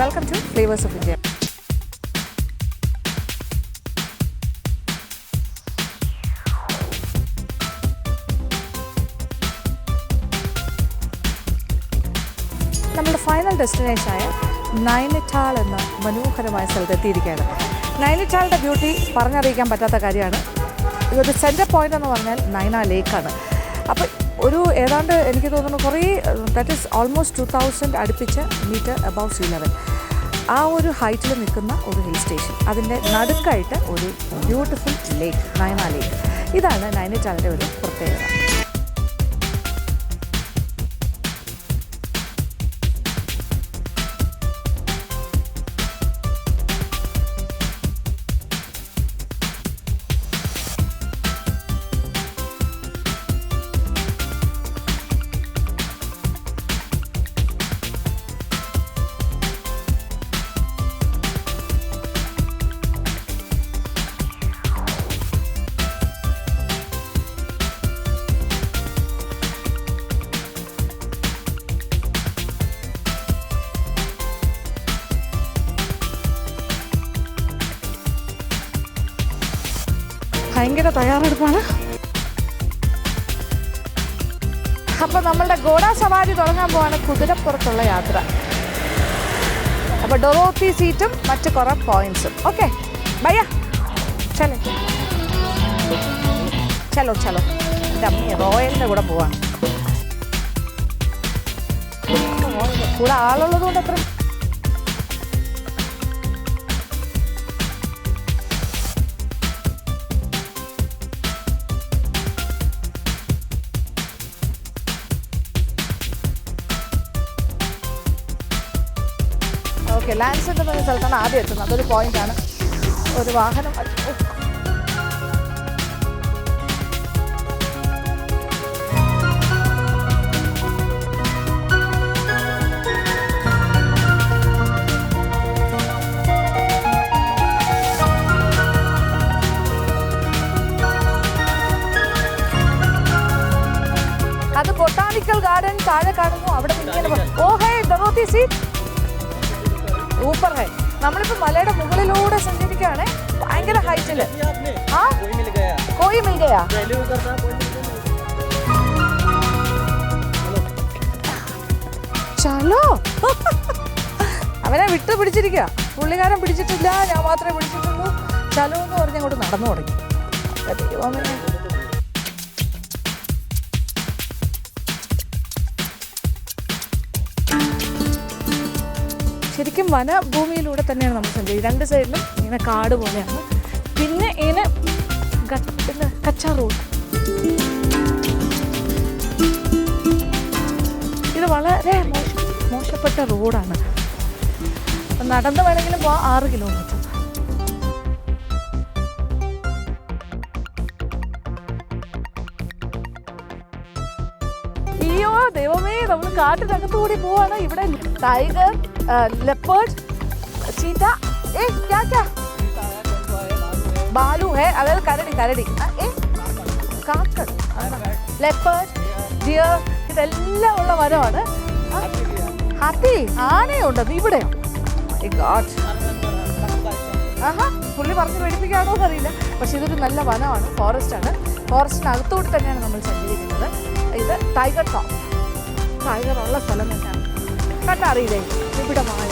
Welcome to flavours of India. നമ്മുടെ final ഡെസ്റ്റിനേഷനായ നൈനിറ്റാൾ എന്ന മനോഹരമായ സ്ഥലത്ത് എത്തിയിരിക്കുകയാണ്. നൈനിറ്റാളിൻ്റെ ബ്യൂട്ടി പറഞ്ഞറിയിക്കാൻ പറ്റാത്ത കാര്യമാണ്. ഇതൊരു സെൻറ്റർ പോയിൻ്റ് എന്ന് പറഞ്ഞാൽ നൈന ലേക്കാണ്. അപ്പോൾ ഒരു ഏതാണ്ട് എനിക്ക് തോന്നുന്നു കുറേ ദാറ്റ് ഈസ് ഓൾമോസ്റ്റ് 2000 അടുപ്പിച്ച മീറ്റർ അബവ് സീ ലെവൽ ആ ഒരു ഹൈറ്റിൽ നിൽക്കുന്ന ഒരു ഹിൽ സ്റ്റേഷൻ. അതിൻ്റെ നടുക്കായിട്ട് ഒരു ബ്യൂട്ടിഫുൾ ലേക്ക്, നൈന ലേക്ക്. ഇതാണ് നൈനിറ്റാളിൻ്റെ ഒരു പ്രത്യേകത. ഭയങ്കര തയ്യാറെടുപ്പാണ്. അപ്പോൾ നമ്മളുടെ ഗോഡ സവാരി തുടങ്ങാൻ പോവാണ്, കുതിരപ്പുറത്തുള്ള യാത്ര. അപ്പോൾ ഡൊറോത്തി സീറ്റും മറ്റ് കുറേ പോയിന്റ്സും. ഓക്കെ ഭയ്യ ചലോ ചലോ ചലോ. എൻ്റെ അമ്മ റോയലിൻ്റെ കൂടെ പോവാണ്. കൂടെ ആളുള്ളത് കൊണ്ട് അത്ര ഓക്കെ. ലാൻഡ് സെൻ്റർ എന്ന സ്ഥലത്താണ് ആദ്യം എത്തുന്നത്. അതൊരു പോയിൻ്റാണ്. ഒരു വാഹനം അത് ബൊട്ടാണിക്കൽ ഗാർഡൻ താഴെ കാണുന്നു. അവിടെ ഇങ്ങനെ ഓഹേ ഡൊറോത്തി സീറ്റ് ഊപ്പർ ഹൈ. നമ്മളിപ്പോൾ മലയുടെ മുകളിലൂടെ സഞ്ചരിക്കുകയാണ്. ഭയങ്കര ഹൈറ്റില്. കോയി മിൽ ഗയാ. ചലോ. അവനെ വിട്ടു പിടിച്ചിരിക്കുക. പുള്ളിക്കാരൻ പിടിച്ചിട്ടില്ല, ഞാൻ മാത്രമേ പിടിച്ചിട്ടുള്ളൂ. ചലോ എന്ന് പറഞ്ഞ് അങ്ങോട്ട് നടന്നു തുടങ്ങി. ദൈവമേ. ശരിക്കും വനഭൂമിയിലൂടെ തന്നെയാണ് നമ്മൾ സഞ്ചരിക്കുന്നത്. രണ്ട് സൈഡിലും ഇങ്ങനെ കാട് പോലെയാണ്. പിന്നെ ഇങ്ങനെ കച്ച റോഡ്. ഇത് വളരെ മോശപ്പെട്ട റോഡാണ്. നടന്ന് വേണമെങ്കിലും പോകാം 6 കിലോമീറ്റർ. അയ്യോ ദൈവമേ, നമ്മൾ കാട്ടിനകത്തു കൂടി പോവാണ്. ഇവിടെ ടൈഗർ, leopard, cheetah, क्या बालू है, अगर കരടി കാക്കട്, leopard, deer, ഇതെല്ലാം ഉള്ള വനമാണ്. ഹാത്തി, ആനയുണ്ട് ഇവിടെയോ? ആഹാ, പുള്ളി പറഞ്ഞ് പേടിപ്പിക്കുകയാണോ എന്നറിയില്ല. പക്ഷെ ഇതൊരു നല്ല വനമാണ്, ഫോറസ്റ്റാണ്. ഫോറസ്റ്റിനകത്തോട്ട് തന്നെയാണ് നമ്മൾ സഞ്ചരിക്കുന്നത്. ഇത് ടൈഗർ ടോപ്പ്, ടൈഗർ ഉള്ള സ്ഥലം തന്നെയാണ്. കണ്ടറിയില്ലേ ഇവിടെ മായ.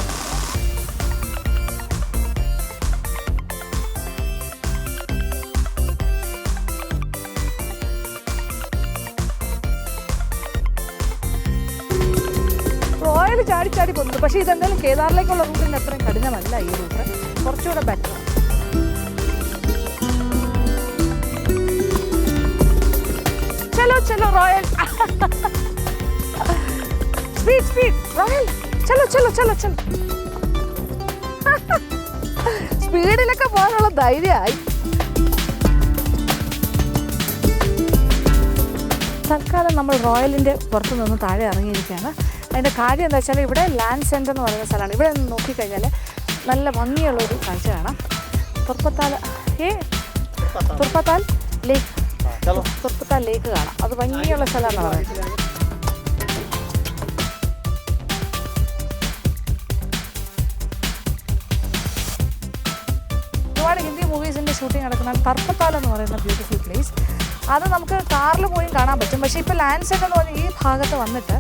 റോയൽ ചാടി ചാടി പോകുന്നത്. പക്ഷേ ഇതെന്തായാലും കേദാറിലേക്കുള്ള റൂട്ടിൻ്റെ അത്രയും കഠിനമല്ല ഈ റൂട്ട്. കുറച്ചുകൂടെ ബെറ്റർ. ചലോ ചലോ റോയൽ. Speed speed royal. ചലോ ചലോ ചലോ ചലോ. സ്പീഡിലൊക്കെ പോകാനുള്ള ധൈര്യമായി. തൽക്കാലം നമ്മൾ റോയലിൻ്റെ പുറത്തു നിന്ന് താഴെ ഇറങ്ങിയിരിക്കുകയാണ്. അതിൻ്റെ കാര്യം എന്താ വെച്ചാൽ ഇവിടെ ലാൻഡ് സെൻ്റർ എന്ന് പറയുന്ന സ്ഥലമാണ്. ഇവിടെ നിന്ന് നോക്കിക്കഴിഞ്ഞാൽ നല്ല ഭംഗിയുള്ളൊരു കാഴ്ച കാണാം. തുർപ്പത്താൽ ലേക്ക്, തുർപ്പത്താൽ ലേക്ക് കാണാം. അത് ഭംഗിയുള്ള സ്ഥലമാണെന്ന് പറയുന്നത്. ഷൂട്ടിംഗ് നടക്കുന്ന തർപ്പത്താൽ എന്ന് പറയുന്ന ബ്യൂട്ടിഫുൾ പ്ലേസ്. അത് നമുക്ക് കാറിൽ പോയും കാണാൻ പറ്റും. പക്ഷേ ഇപ്പോൾ ലാൻഡ്സെറ്റ് എന്ന് പറഞ്ഞാൽ ഈ ഭാഗത്ത് വന്നിട്ട്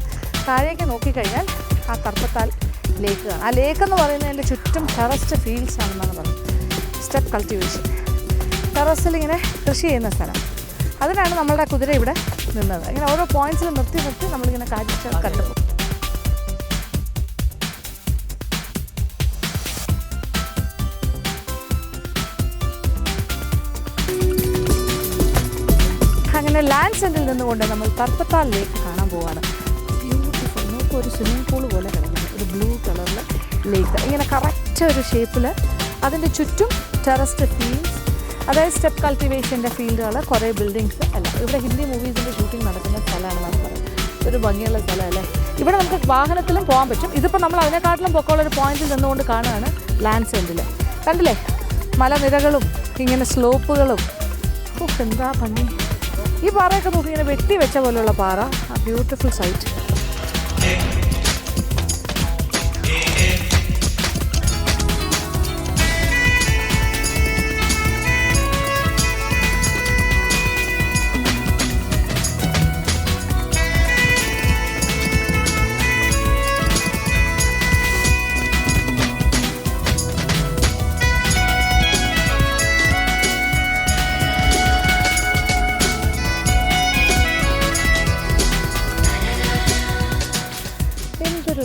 താഴേക്ക് നോക്കിക്കഴിഞ്ഞാൽ ആ തർപ്പത്താൽ ലേക്ക് കാണാം. ആ ലേക്ക് എന്ന് പറയുന്നതിൻ്റെ ചുറ്റും ടെറസ്ഡ് ഫീൽഡ്സ് ആണെന്നാണ് പറയുന്നത്. സ്റ്റെപ്പ് കൾട്ടിവേഷൻ, ടെറസിൽ ഇങ്ങനെ കൃഷി ചെയ്യുന്ന സ്ഥലം. അതിനാണ് നമ്മളുടെ കുതിര ഇവിടെ നിന്നത്. ഇങ്ങനെ ഓരോ പോയിന്റ്സിൽ നിർത്തി നമ്മളിങ്ങനെ കാഴ്ച കണ്ടു. അങ്ങനെ ലാൻഡ്സെൻഡിൽ നിന്നുകൊണ്ട് നമ്മൾ തർപ്പത്താൽ ലേക്ക് കാണാൻ പോവാണ്. ബ്യൂട്ടിഫുൾ. നമുക്ക് ഒരു സ്വിമ്മിംഗ് പൂൾ പോലെ കിടക്കുന്നത് ഒരു ബ്ലൂ കളറിൽ ലേക്ക്, ഇങ്ങനെ കറക്റ്റ് ഒരു ഷേപ്പിൽ. അതിൻ്റെ ചുറ്റും ടെറസ്ഡ് ഫീൽഡ്സ്, അതായത് സ്റ്റെപ്പ് കൾട്ടിവേഷൻ്റെ ഫീൽഡുകൾ, കുറേ ബിൽഡിങ്സ് എല്ലാം. ഇവിടെ ഹിന്ദി മൂവീസിൻ്റെ ഷൂട്ടിംഗ് നടക്കുന്ന സ്ഥലമാണെന്നാണ് പറയുന്നത്. ഒരു ഭംഗിയുള്ള സ്ഥലമല്ലേ. ഇവിടെ നമുക്ക് വാഹനത്തിലും പോകാൻ പറ്റും. ഇതിപ്പോൾ നമ്മൾ അതിനെക്കാട്ടിലും പൊക്കമുള്ളൊരു പോയിന്റിൽ നിന്നുകൊണ്ട് കാണുകയാണ് ലാൻഡ്സെൻഡിൽ. കണ്ടില്ലേ മലനിരകളും ഇങ്ങനെ സ്ലോപ്പുകളും. എന്താ ഭംഗി. ഈ പാറയൊക്കെ നോക്കി ഇങ്ങനെ വെട്ടി വെച്ച പോലെയുള്ള പാറ. ആ ബ്യൂട്ടിഫുൾ സൈറ്റ്.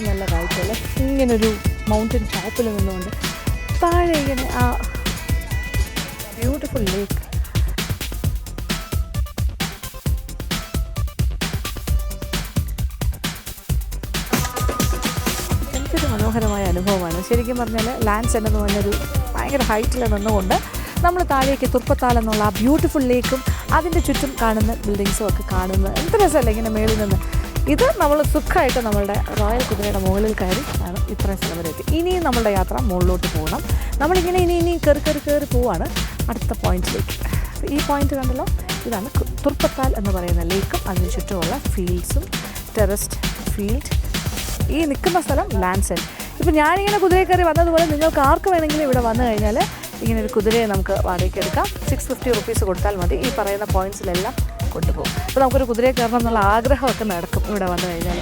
നല്ല കാഴ്ച അല്ലേ. ഇങ്ങനൊരു മൗണ്ടൻ ടോപ്പിൽ നിന്നുകൊണ്ട് താഴെ ഇങ്ങനെ ആ ബ്യൂട്ടിഫുൾ ലേക്ക്. എന്തൊരു മനോഹരമായ അനുഭവമാണ് ശരിക്കും പറഞ്ഞാൽ. ലാൻഡ്സെൻഡ് എന്ന് പറഞ്ഞൊരു ഭയങ്കര ഹൈറ്റിൽ നിന്നുകൊണ്ട് നമ്മൾ താഴേക്ക് തുർപ്പത്താൽ എന്നുള്ള ആ ബ്യൂട്ടിഫുൾ ലേക്കും അതിൻ്റെ ചുറ്റും കാണുന്ന ബിൽഡിങ്സും ഒക്കെ കാണുന്നത് എന്ത് രസമല്ലേ ഇങ്ങനെ മേളിൽ നിന്ന്. ഇത് നമ്മൾ സുഖമായിട്ട് നമ്മളുടെ റോയൽ കുതിരയുടെ മുകളിൽ കയറി ആണ് ഇത്രയും സ്ഥലം വരെ എത്തി. ഇനിയും നമ്മളുടെ യാത്ര മുകളിലോട്ട് പോകണം. നമ്മളിങ്ങനെ ഇനി കയറി പോവാണ് അടുത്ത പോയിന്റിലേക്ക്. ഈ പോയിന്റ് കണ്ടല്ലോ, ഇതാണ് തുർപ്പത്താൽ എന്ന് പറയുന്ന ലേക്കും അതിന് ചുറ്റുമുള്ള ഫീൽഡ്സും ടെറസ്ഡ് ഫീൽഡ്. ഈ നിൽക്കുന്ന സ്ഥലം ലാൻഡ്സെൻഡ്. ഇപ്പോൾ ഞാനിങ്ങനെ കുതിരയിൽ കയറി വന്നതുപോലെ നിങ്ങൾക്ക് ആർക്ക് വേണമെങ്കിലും ഇവിടെ വന്നു കഴിഞ്ഞാൽ ഇങ്ങനെ ഒരു കുതിരയെ നമുക്ക് വാടകയ്ക്ക് എടുക്കാം. 650 റുപ്പീസ് കൊടുത്താൽ മതി. ഈ പറയുന്ന പോയിന്റ്സിലെല്ലാം കൊണ്ടുപോകും. അപ്പോൾ നമുക്കൊരു കുതിരയെ കയറണം എന്നുള്ള ആഗ്രഹമൊക്കെ നടക്കും ഇവിടെ വന്നു കഴിഞ്ഞാൽ.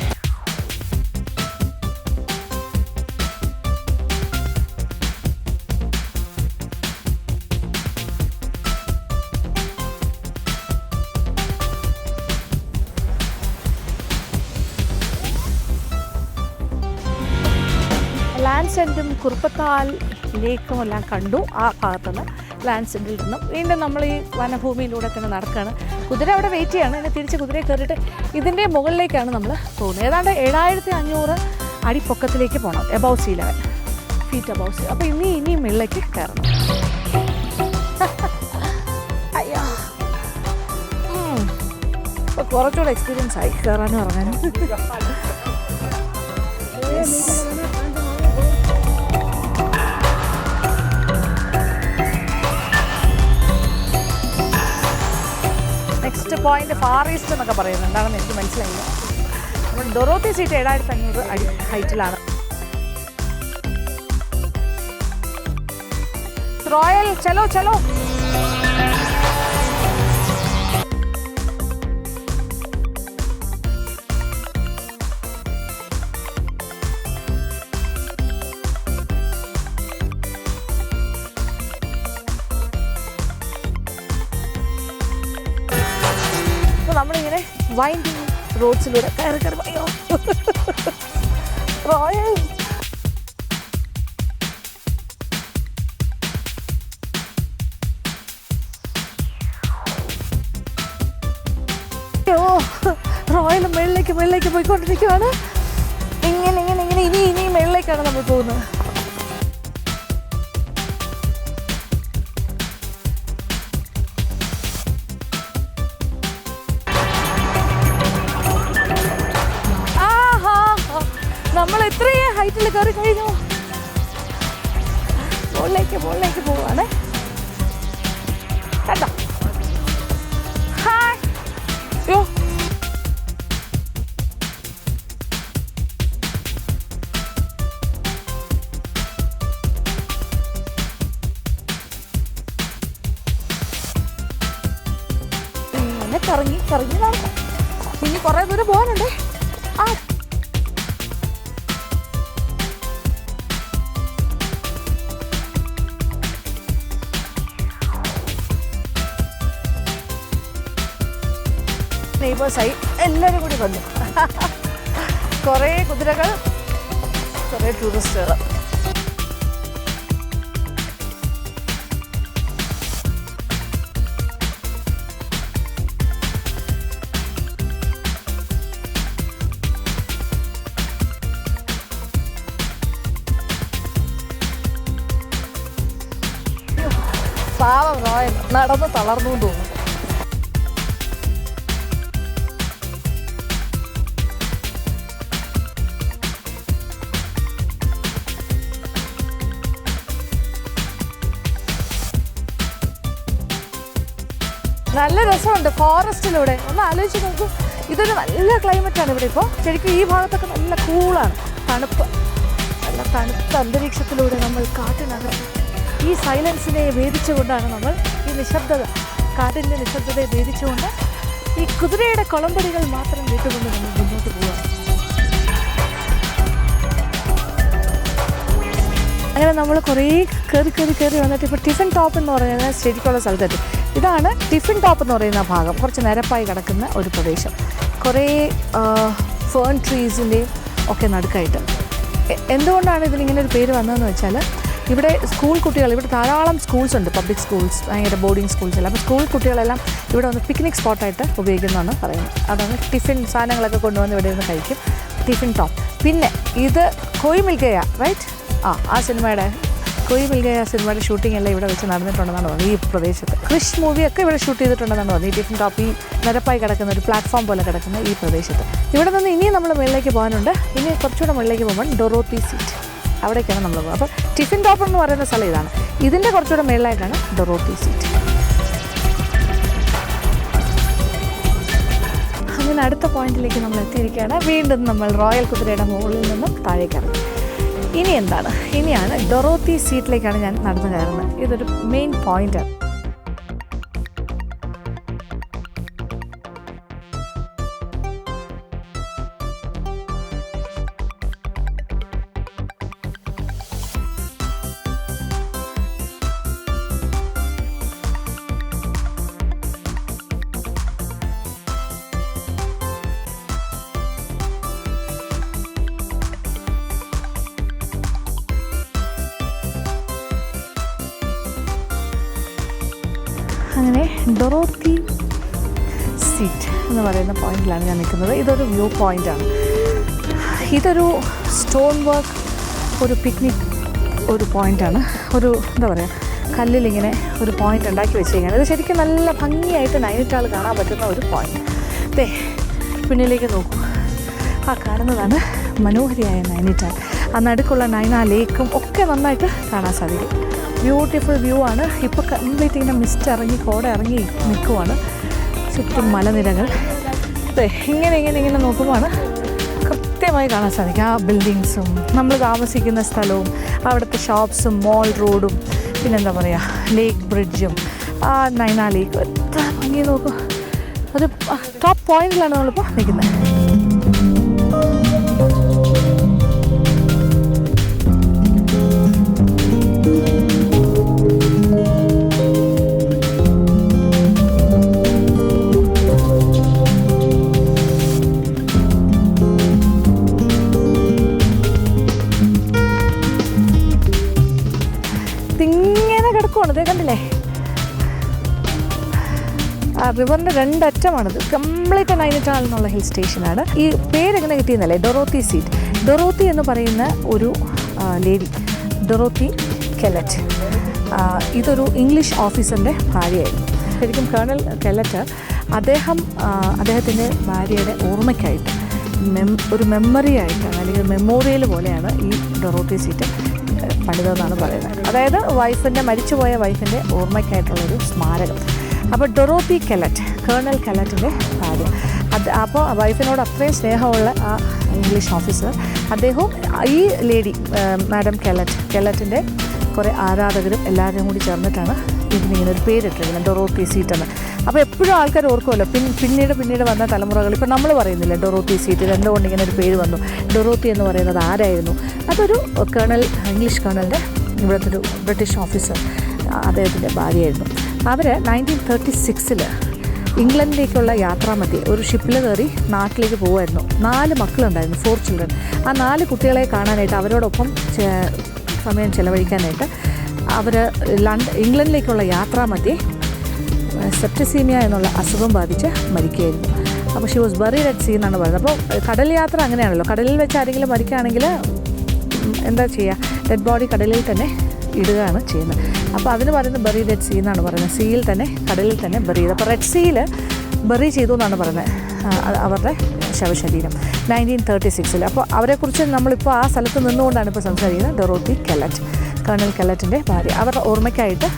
ലാൻഡ്സെൻഡും കുറുപ്പത്താൽ ലേക്കും എല്ലാം കണ്ടു. ആ ഭാഗത്തുനിന്ന് ലാൻഡ്സെൻഡിൽ നിന്നും വീണ്ടും നമ്മൾ ഈ വനഭൂമിയിലൂടെ തന്നെ നടക്കുകയാണ്. കുതിര അവിടെ വെയിറ്റ് ചെയ്യാണ്. ഇനി തിരിച്ച് കുതിരയെ കയറിയിട്ട് ഇതിൻ്റെ മുകളിലേക്കാണ് നമ്മൾ പോകുന്നത്. ഏതാണ്ട് 7500 അടി പൊക്കത്തിലേക്ക് പോകണം. Above see level, feet above see. അപ്പോൾ ഇനിയും മുകളിലേക്ക് കയറണം. അയ്യോ, അപ്പോൾ കുറച്ചുകൂടെ എക്സ്പീരിയൻസ് ആയി കയറാനും ഇറങ്ങാനും. നെക്സ്റ്റ് പോയിന്റ് ഫാർ ഈസ്റ്റ് എന്നൊക്കെ പറയുന്നത് എന്താണെന്ന് എനിക്ക് മനസ്സിലായില്ല. നമ്മൾ ഡൊറോത്തി സീറ്റ് 7500 അടി ഹൈറ്റിലാണ്. റോയൽ ചലോ ചലോ. നമ്മളിങ്ങനെ വൈൻഡിങ് റോഡ്സിലൂടെ കയറി അയ്യോ റോയൽ. റോയൽ മുകളിലേക്ക് പോയിക്കൊണ്ടിരിക്കുകയാണ്. ഇങ്ങനെ ഇനി മുകളിലേക്കാണ് നമ്മൾ പോകുന്നത്. നമ്മൾ എത്രയും ഹൈറ്റിൽ കയറി കഴിഞ്ഞു. മുകളിലേക്ക് പോവാണ്. കേട്ടോ, ഹായ്. യോ ഇങ്ങനെ കറങ്ങി കറങ്ങി നടക്കാം. ഇനി കുറേ ദൂരം പോകാനുണ്ടേ. ആ നെയ്ബേഴ്സായി എല്ലാവരും കൂടി വന്നു. കുറേ കുതിരകൾ, കുറേ ടൂറിസ്റ്റുകൾ. പാവം റോയൽ നടന്ന് തളർന്നു തോന്നുന്നു. നല്ല രസമുണ്ട് ഫോറസ്റ്റിലൂടെ. ഒന്ന് ആലോചിച്ച് നോക്കൂ, ഇതൊരു നല്ല ക്ലൈമറ്റാണ് ഇവിടെ ഇപ്പോൾ. ശരിക്കും ഈ ഭാഗത്തൊക്കെ നല്ല കൂളാണ്, തണുപ്പ്, നല്ല തണുത്ത അന്തരീക്ഷത്തിലൂടെ നമ്മൾ കാട്ടിനകത്ത് ഈ സൈലൻസിനെ ഭേദിച്ചുകൊണ്ടാണ് നമ്മൾ ഈ നിശബ്ദത, കാട്ടിൻ്റെ നിശബ്ദതയെ ഭേദിച്ചുകൊണ്ട് ഈ കുതിരയുടെ കുളമ്പടികൾ മാത്രം കേട്ടുകൊണ്ട് നമ്മൾ മുന്നോട്ട് പോവുക. അങ്ങനെ നമ്മൾ കുറേ കയറി വന്നിട്ട് ഇപ്പോൾ ടിഫിൻ ടോപ്പ് എന്ന് പറയുന്നത് ശരിക്കുള്ള സ്ഥലത്തെത്തി. ഇതാണ് ടിഫിൻ ടോപ്പ് എന്ന് പറയുന്ന ഭാഗം. കുറച്ച് നിരപ്പായി കിടക്കുന്ന ഒരു പ്രദേശം, കുറേ ഫേൺ ട്രീസിൻ്റെയും ഒക്കെ നടുക്കായിട്ട്. എന്തുകൊണ്ടാണ് ഇതിനിങ്ങനെ ഒരു പേര് വന്നതെന്ന് വെച്ചാൽ, ഇവിടെ സ്കൂൾ കുട്ടികൾ, ഇവിടെ ധാരാളം സ്കൂൾസ് ഉണ്ട്, പബ്ലിക് സ്കൂൾസ്, ഭയങ്കര ബോർഡിംഗ് സ്കൂൾസ് എല്ലാം. അപ്പോൾ സ്കൂൾ കുട്ടികളെല്ലാം ഇവിടെ വന്ന് പിക്നിക് സ്പോട്ടായിട്ട് ഉപയോഗിക്കുന്നതാണ് പറയുന്നത്. അതാണ് ടിഫിൻ സാധനങ്ങളൊക്കെ കൊണ്ടുവന്ന് ഇവിടെ നിന്ന് കഴിക്കും. Tiffin top. പിന്നെ ഇത് കോയ് മിൽ ഗയ, റൈറ്റ്? ആ സിനിമയുടെ കോയ് മിൽ ഗയ സിനിമയുടെ ഷൂട്ടിംഗ് എല്ലാം ഇവിടെ വെച്ച് നടന്നിട്ടുണ്ടെന്നാണ് പറഞ്ഞത്. ഈ പ്രദേശത്ത് ക്രിഷ് മൂവിയൊക്കെ ഇവിടെ ഷൂട്ട് ചെയ്തിട്ടുണ്ടെന്നാണ് പറഞ്ഞത്. ഈ ടിഫിൻ ടോപ്പ്, ഈ നിരപ്പായി കിടക്കുന്ന ഒരു പ്ലാറ്റ്ഫോം പോലെ കിടക്കുന്ന ഈ പ്രദേശത്ത്. ഇവിടെ നിന്ന് ഇനിയും നമ്മൾ മുകളിലേക്ക് പോകാനുണ്ട്. ഇനി കുറച്ചുകൂടെ മുകളിലേക്ക് പോകുമ്പോൾ ഡൊറോത്തി സീറ്റ്, അവിടേക്കാണ് നമ്മൾ പോകുന്നത്. അപ്പോൾ ടിഫിൻ ടോപ്പ് എന്ന് പറയുന്ന സ്ഥലം ഇതാണ്. ഇതിൻ്റെ കുറച്ചുകൂടെ മുകളിലായിട്ടാണ് ഡൊറോത്തി സീറ്റ്. അങ്ങനെ അടുത്ത പോയിന്റിലേക്ക് നമ്മൾ എത്തിയിരിക്കുകയാണ്. വീണ്ടും നമ്മൾ റോയൽ കുതിരയുടെ മുകളിൽ നിന്നും താഴേക്ക് ഇറങ്ങി. ഇനി എന്താണ്? ഇനിയാണ് ഡൊറോത്തി സീറ്റിലേക്കാണ് ഞാൻ നടന്നു കയറുന്നത്. ഇതൊരു മെയിൻ പോയിന്റാണ്. അങ്ങനെ ഡൊറോത്തി സീറ്റ് എന്ന് പറയുന്ന പോയിന്റിലാണ് ഞാൻ നിൽക്കുന്നത്. ഇതൊരു വ്യൂ പോയിൻ്റാണ്. ഇതൊരു സ്റ്റോൺ വർക്ക്, ഒരു പിക്നിക് ഒരു പോയിൻ്റാണ്. ഒരു എന്താ പറയുക, കല്ലിലിങ്ങനെ ഒരു പോയിൻ്റ് ഉണ്ടാക്കി വെച്ചിരിക്കുകയാണ്. ഇത് ശരിക്കും നല്ല ഭംഗിയായിട്ട് നൈനിറ്റാൾ കാണാൻ പറ്റുന്ന ഒരു പോയിൻ്റ്. ദേ പിന്നിലേക്ക് നോക്കൂ, ആ കാണുന്നതാണ് മനോഹരിയായ നൈനിറ്റാൾ. ആ നടുക്കുള്ള നൈന ലേക്കും ഒക്കെ നന്നായിട്ട് കാണാൻ സാധിക്കും. ബ്യൂട്ടിഫുൾ വ്യൂ ആണ്. ഇപ്പോൾ കംപ്ലീറ്റ് ഇങ്ങനെ മിസ്റ്റ് ഇറങ്ങി, കോട ഇറങ്ങി നിൽക്കുവാണ്. ചുറ്റും മലനിരകൾ. ഇങ്ങനെ നോക്കുമ്പോഴാണ് കൃത്യമായി കാണാൻ സാധിക്കും ആ ബിൽഡിങ്സും നമ്മൾ താമസിക്കുന്ന സ്ഥലവും അവിടുത്തെ ഷോപ്സും മോൾ റോഡും പിന്നെന്താ പറയുക ലേക്ക് ബ്രിഡ്ജും ആ നൈന ലേക്ക് എത്ര ഭംഗി നോക്കും. ഒരു ടോപ്പ് പോയിന്റിലാണ് നമ്മളിപ്പോൾ നിൽക്കുന്നത്. ഇങ്ങനെ കിടക്കുവാണ്, ഇതേ കണ്ടില്ലേ? ആ റിവറിൻ്റെ രണ്ടറ്റമാണിത്. കംപ്ലീറ്റ് നൈനിറ്റാൾ എന്നുള്ള ഹിൽ സ്റ്റേഷനാണ്. ഈ പേരെങ്ങനെ കിട്ടിയെന്നല്ലേ, ഡൊറോത്തി സീറ്റ്. ഡൊറോത്തി എന്ന് പറയുന്ന ഒരു ലേഡി, ഡൊറോത്തി കെല്ലറ്റ്, ഇതൊരു ഇംഗ്ലീഷ് ഓഫീസറിൻ്റെ ഭാര്യയായിരുന്നു. ശരിക്കും കേണൽ കെല്ലറ്റ് അദ്ദേഹത്തിൻ്റെ ഭാര്യയുടെ ഓർമ്മയ്ക്കായിട്ട് ഒരു മെമ്മറി ആയിട്ടാണ്, അല്ലെങ്കിൽ മെമ്മോറിയൽ പോലെയാണ് ഈ ഡൊറോത്തി സീറ്റ് പണിതെന്നാണ് പറയുന്നത്. അതായത് മരിച്ചുപോയ വൈഫിൻ്റെ ഓർമ്മയ്ക്കായിട്ടുള്ളൊരു സ്മാരകം. അപ്പോൾ ഡൊറോത്തി കെല്ലറ്റ്, കേണൽ കെല്ലറ്റിൻ്റെ ഭാര്യ. അപ്പോൾ വൈഫിനോട് അത്രയും സ്നേഹമുള്ള ആ ഇംഗ്ലീഷ് ഓഫീസർ, അദ്ദേഹവും ഈ ലേഡി മാഡം കെല്ലറ്റിൻ്റെ കുറേ ആരാധകരും എല്ലാവരും കൂടി ചേർന്നിട്ടാണ് ഇതിനിങ്ങനെ ഒരു പേരിട്ടിരിക്കുന്നത്, ഡൊറോത്തി സീറ്റ് എന്ന്. അപ്പോൾ എപ്പോഴും ആൾക്കാർ ഓർക്കുമല്ലോ പിന്നീട് വന്ന തലമുറകൾ. ഇപ്പോൾ നമ്മൾ പറയുന്നില്ല ഡൊറോത്തി സീറ്റ്, എന്തുകൊണ്ട് ഇങ്ങനെ ഒരു പേര് വന്നു, ഡൊറോത്തി എന്ന് പറയുന്നത് ആരായിരുന്നു? അതൊരു കേണൽ, ഇംഗ്ലീഷ് കേണലിൻ്റെ ഇവിടുത്തെ ഒരു ബ്രിട്ടീഷ് ഓഫീസർ, അദ്ദേഹത്തിൻ്റെ ഭാര്യയായിരുന്നു. അവർ 1936 ഇംഗ്ലണ്ടിലേക്കുള്ള യാത്രാമധ്യേ ഒരു ഷിപ്പിൽ കയറി നാട്ടിലേക്ക് പോകുമായിരുന്നു. 4 മക്കളുണ്ടായിരുന്നു, 4 ചിൽഡ്രൻ. ആ 4 കുട്ടികളെ കാണാനായിട്ട്, അവരോടൊപ്പം സമയം ചെലവഴിക്കാനായിട്ട് അവർ ഇംഗ്ലണ്ടിലേക്കുള്ള യാത്രാമധ്യേ സെപ്റ്റിസീമിയ എന്നുള്ള അസുഖം ബാധിച്ച് മരിക്കുകയായിരുന്നു. അപ്പോൾ she was buried at see എന്നാണ് പറയുന്നത്. അപ്പോൾ കടൽ യാത്ര അങ്ങനെയാണല്ലോ, കടലിൽ വെച്ച് ആരെങ്കിലും മരിക്കുകയാണെങ്കിൽ എന്താ ചെയ്യുക, ഡെഡ് ബോഡി കടലിൽ തന്നെ ഇടുകയാണ് ചെയ്യുന്നത്. അപ്പോൾ അതിന് പറയുന്നത് ബറീഡ് അറ്റ് സീ എന്നാണ് പറയുന്നത്. സീയിൽ തന്നെ, കടലിൽ തന്നെ ബറി ചെയ്ത്. അപ്പോൾ റെഡ് സീയിൽ ബറി ചെയ്തു എന്നാണ് പറയുന്നത് അവരുടെ ശവശരീരം 1936. അപ്പോൾ അവരെക്കുറിച്ച് നമ്മളിപ്പോൾ ആ സ്ഥലത്ത് നിന്നുകൊണ്ടാണ് ഇപ്പോൾ സംസാരിക്കുന്നത്. ഡൊറോത്തി കെല്ലറ്റ്, കേണൽ കെല്ലറ്റിൻ്റെ ഭാര്യ. അവരുടെ ഓർമ്മയ്ക്കായിട്ട്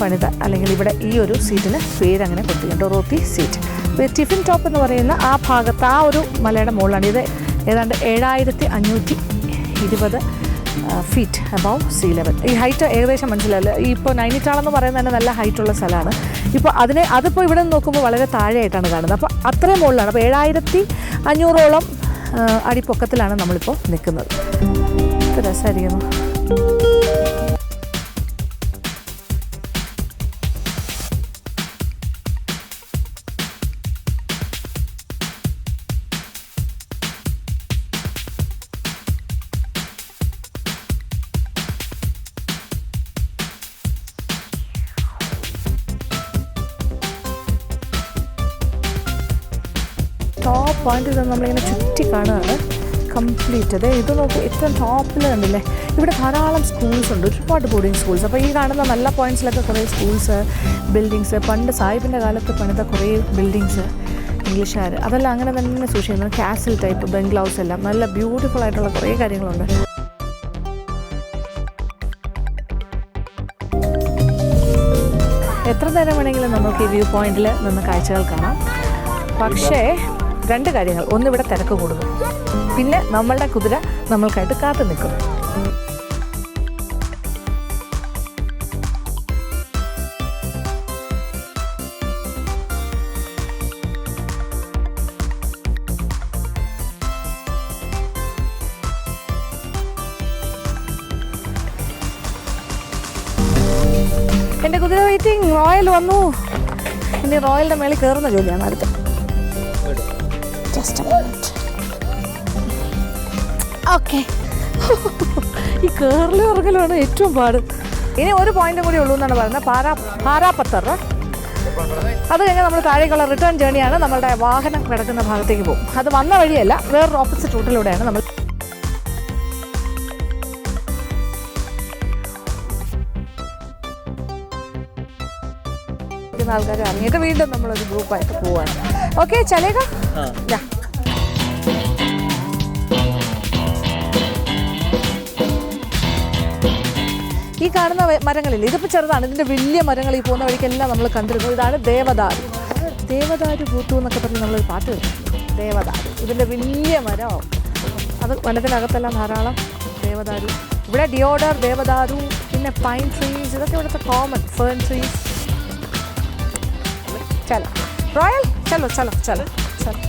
പണിത, അല്ലെങ്കിൽ ഇവിടെ ഈ ഒരു സീറ്റിന് പേരങ്ങനെ കൊടുത്തിരിക്കുന്നത് ഡൊറോത്തി സീറ്റ്. ടിഫിൻ ടോപ്പ് എന്ന് പറയുന്ന ആ ഭാഗത്ത്, ആ ഒരു മലയുടെ മുകളിലാണ്. ഇത് ഏതാണ്ട് 7520 ഫീറ്റ് അബവ് സീ ലെവൽ. ഈ ഹൈറ്റ് ഏകദേശം മനസ്സിലാവില്ല. ഇപ്പോൾ നൈനിറ്റാൾ എന്ന് പറയുന്നത് തന്നെ നല്ല ഹൈറ്റുള്ള സ്ഥലമാണ്. ഇപ്പോൾ അതിപ്പോൾ ഇവിടെ നിന്ന് നോക്കുമ്പോൾ വളരെ താഴെയായിട്ടാണ് കാണുന്നത്. അപ്പോൾ അത്രയും മുകളിലാണ്. അപ്പോൾ 7500ഓളം അടി പൊക്കത്തിലാണ് നമ്മളിപ്പോൾ നിൽക്കുന്നത്. രസമായിരിക്കുന്നു. ടോപ്പ് പോയിന്റ് നമ്മളിങ്ങനെ ചുറ്റി കാണുകയാണ് കംപ്ലീറ്റ്. അതെ, ഇത് നോക്കി ഏറ്റവും ടോപ്പിൽ കണ്ടില്ലേ, ഇവിടെ ധാരാളം സ്കൂൾസ് ഉണ്ട്, ഒരുപാട് ബോർഡിങ് സ്കൂൾസ്. അപ്പോൾ ഈ കാണുന്ന നല്ല പോയിൻറ്റ്സിലൊക്കെ കുറേ സ്കൂൾസ്, ബിൽഡിങ്സ്, പണ്ട് സാഹിബിൻ്റെ കാലത്ത് പണിത കുറേ ബിൽഡിങ്സ് ഇംഗ്ലീഷുകാർ അതെല്ലാം അങ്ങനെ തന്നെ സൂക്ഷിക്കുന്നത്. കാസിൽ ടൈപ്പ് ബംഗ്ലാവ്സ് എല്ലാം നല്ല ബ്യൂട്ടിഫുൾ ആയിട്ടുള്ള കുറേ കാര്യങ്ങളുണ്ട്. എത്ര നേരം വേണമെങ്കിലും നമുക്ക് ഈ വ്യൂ പോയിന്റിൽ നിന്ന് കാഴ്ചകൾ കാണാം. പക്ഷേ 2 കാര്യങ്ങൾ. ഒന്ന്, ഇവിടെ തിരക്ക് കൂടുന്നു. പിന്നെ നമ്മളുടെ കുതിര നമ്മൾക്കായിട്ട് കാത്തു നിൽക്കും. എൻ്റെ കുതിര വെയിറ്റിംഗ്. റോയൽ വന്നു. ഇനി റോയലിൻ്റെ മേളിൽ കയറുന്ന ജോലിയാണ് അടുത്ത്. ഓക്കെ, ഈ കേരള ഇറങ്ങലാണ് ഏറ്റവും പാട്. ഇനി ഒരു പോയിന്റും കൂടി ഉള്ളൂ എന്നാണ് പറയുന്നത്, പാരാപത്തർ. അത് കഴിഞ്ഞാൽ നമ്മൾ താഴേക്കുള്ള റിട്ടേൺ ജേണിയാണ്. നമ്മളുടെ വാഹനം കിടക്കുന്ന ഭാഗത്തേക്ക് പോകും. അത് വന്ന വഴിയല്ല, വേറൊരു ഓപ്പോസിറ്റ് റൂട്ടിലൂടെയാണ് നമ്മൾ. ആൾക്കാർ ഇറങ്ങിയിട്ട് വീണ്ടും നമ്മളൊരു ഗ്രൂപ്പായിട്ട് പോവാണ്. ഓക്കെ, ചലേക. ഈ കാണുന്ന മരങ്ങളില്ല, ഇതിപ്പോൾ ചെറുതാണ്. ഇതിൻ്റെ വലിയ മരങ്ങൾ ഈ പോകുന്ന വഴിക്കെല്ലാം നമ്മൾ കണ്ടിരുന്നു. ഇതാണ് ദേവദാരു. ദേവദാരു പൂത്തു എന്നൊക്കെ പറഞ്ഞ് നമ്മളൊരു പാട്ട് കേട്ടിട്ടുണ്ട്. ദേവദാരു ഇതിൻ്റെ വലിയ മരം. അത് വനത്തിനകത്തെല്ലാം ധാരാളം ദേവദാരു. ഇവിടെ ഡിയോഡർ, ദേവദാരു, പിന്നെ പൈൻ ട്രീസ്, ഇതൊക്കെ ഇവിടുത്തെ കോമൺ ഫേൺ ട്രീസ്. ചലോ റോയൽ, ചലോ ചലോ ചലോ ചലോ.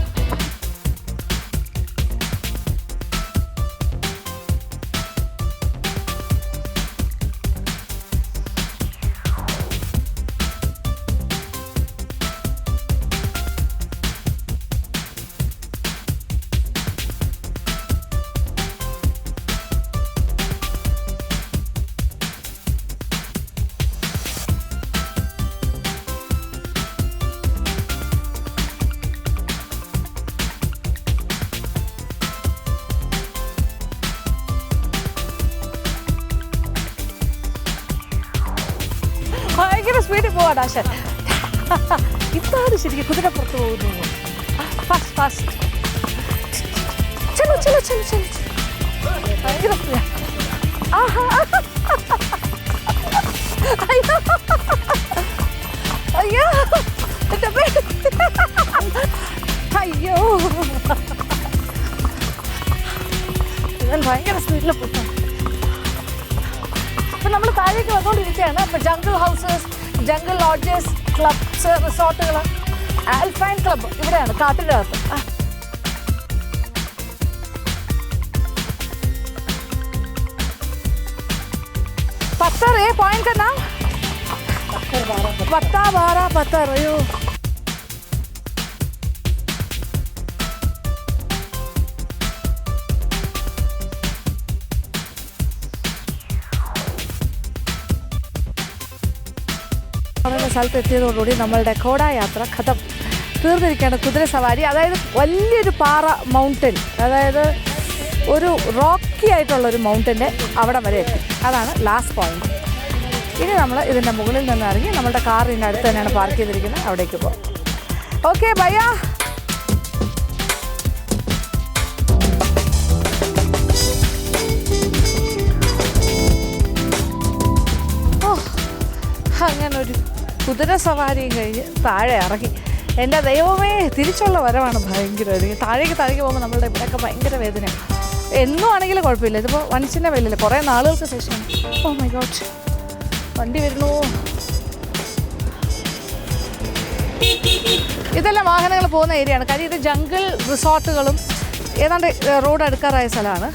ഭയങ്കര സ്പീഡിൽ പോവാ ആശാൻ. ഇതാണ് ശരിക്കും കുതിരപ്പുറത്ത് പോകുന്നു. Fast fast. ചലോ ചലോ ചലോ ചലോ. ഭയങ്കര സ്പീഡ്. ആഹാ, അയ്യോ അയ്യോ എൻ്റെ പേര്. അയ്യോ, ഞാൻ ഭയങ്കര സ്പീഡിൽ പോകാം. അപ്പം നമ്മൾ താഴേക്ക് വന്നുകൊണ്ടിരിക്കുകയാണ്. അപ്പോൾ jungle houses, jungle lodges, clubs, റിസോർട്ടുകൾ. ആൽഫൈൻ ക്ലബ്ബ് ഇവിടെയാണ്, കാട്ടിൻ്റെ അകത്ത്. पत्थर है पॉइंट का नाम पत्ता बारा पत्थर. अयो സ്ഥലത്ത് എത്തിയതോടുകൂടി നമ്മളുടെ ഘോഡ യാത്ര ഖതം. തീർന്നിരിക്കുകയാണ് കുതിര സവാരി. അതായത് വലിയൊരു പാറ മൗണ്ടൻ, അതായത് ഒരു റോക്കി ആയിട്ടുള്ളൊരു മൗണ്ടൻ്റെ അവിടെ വരെ എത്തി. അതാണ് ലാസ്റ്റ് പോയിന്റ്. ഇനി നമ്മൾ ഇതിൻ്റെ മുകളിൽ നിന്ന് ഇറങ്ങി നമ്മളുടെ കാർ ഇതിൻ്റെ അടുത്ത് തന്നെയാണ് പാർക്ക് ചെയ്തിരിക്കുന്നത്, അവിടേക്ക് പോകും. ഓക്കെ ഭയ്യ. ഓ, അങ്ങനൊരു കുതിര സവാരിയും കഴിഞ്ഞ് താഴെ ഇറങ്ങി. എൻ്റെ ദൈവമേ, തിരിച്ചുള്ള വരവാണ് ഭയങ്കരമായിരിക്കും. താഴേക്ക് പോകുമ്പോൾ നമ്മളുടെ ഇവിടെയൊക്കെ ഭയങ്കര വേദനയാണ്. എന്നും ആണെങ്കിലും കുഴപ്പമില്ല, ഇതിപ്പോൾ വൻസിൻ്റെ വെല്ലില്ല, കുറേ നാളുകൾക്ക് ശേഷമാണ്. ഓ മൈ ഗോഡ്, വണ്ടി വരുന്നു. ഇതെല്ലാം വാഹനങ്ങൾ പോകുന്ന ഏരിയയാണ്. കാര്യം ഇത് ജംഗിൾ റിസോർട്ടുകളും ഏതാണ്ട് റോഡ് അടുക്കാറായ സ്ഥലമാണ്.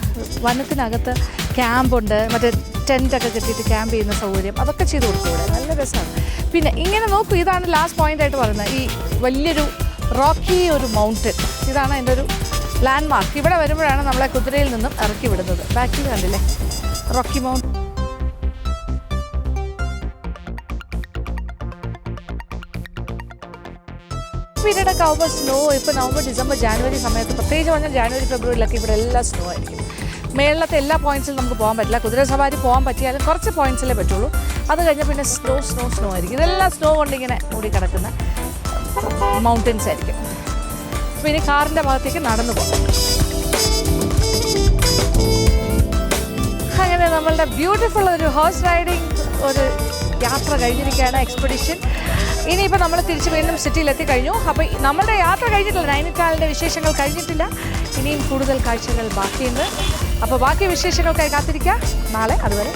വനത്തിനകത്ത് ക്യാമ്പുണ്ട്, മറ്റേ ടെൻറ്റൊക്കെ കെട്ടിയിട്ട് ക്യാമ്പ് ചെയ്യുന്ന സൗകര്യം, അതൊക്കെ ചെയ്ത് കൊടുക്കും ഇവിടെ. നല്ല രസമാണ്. പിന്നെ ഇങ്ങനെ നോക്കൂ, ഇതാണ് ലാസ്റ്റ് പോയിൻ്റായിട്ട് പറയുന്നത്. ഈ വലിയൊരു റോക്കി ഒരു മൗണ്ടൻ, ഇതാണ് അതിൻ്റെ ഒരു ലാൻഡ് മാർക്ക്. ഇവിടെ വരുമ്പോഴാണ് നമ്മളെ കുതിരയിൽ നിന്നും ഇറക്കി വിടുന്നത്. ബാക്കിൽ കണ്ടില്ലേ റോക്കി മൗണ്ട്. പീരീഡൊക്കെ ആകുമ്പോൾ സ്നോ, ഇപ്പോൾ നവംബർ ഡിസംബർ ജാനുവരി സമയത്ത്, പ്രത്യേകിച്ച് പറഞ്ഞാൽ ജാനുവരി ഫെബ്രുവരിയിലൊക്കെ ഇവിടെ എല്ലാം സ്നോ ആയിരിക്കും. മേളിലത്തെ എല്ലാ പോയിൻറ്റ്സിലും നമുക്ക് പോകാൻ പറ്റില്ല. കുതിര സവാരി പോകാൻ പറ്റിയാലും കുറച്ച് പോയിൻറ്റ്സിലേ പറ്റുള്ളൂ. അത് കഴിഞ്ഞാൽ പിന്നെ സ്നോ ആയിരിക്കും. ഇതെല്ലാം സ്നോ കൊണ്ടിങ്ങനെ മൂടി കിടക്കുന്ന മൗണ്ടൻസ് ആയിരിക്കും. പിന്നെ കാറിൻ്റെ ഭാഗത്തേക്ക് നടന്നു പോകും. അങ്ങനെ നമ്മളുടെ ബ്യൂട്ടിഫുൾ ഒരു ഹോഴ്സ് റൈഡിങ് ഒരു യാത്ര കഴിഞ്ഞിരിക്കുകയാണ്, എക്സ്പെഡിഷൻ. ഇനിയിപ്പോൾ നമ്മൾ തിരിച്ച് വീണ്ടും സിറ്റിയിലെത്തി കഴിഞ്ഞു. അപ്പോൾ നമ്മളുടെ യാത്ര കഴിഞ്ഞിട്ടില്ല, നൈനിറ്റാളിൻ്റെ വിശേഷങ്ങൾ കഴിഞ്ഞിട്ടില്ല. ഇനിയും കൂടുതൽ കാഴ്ചകൾ ബാക്കിയുണ്ട്. അപ്പോൾ ബാക്കി വിശേഷങ്ങൾക്കായി കാത്തിരിക്കുക നാളെ. അതുവരെ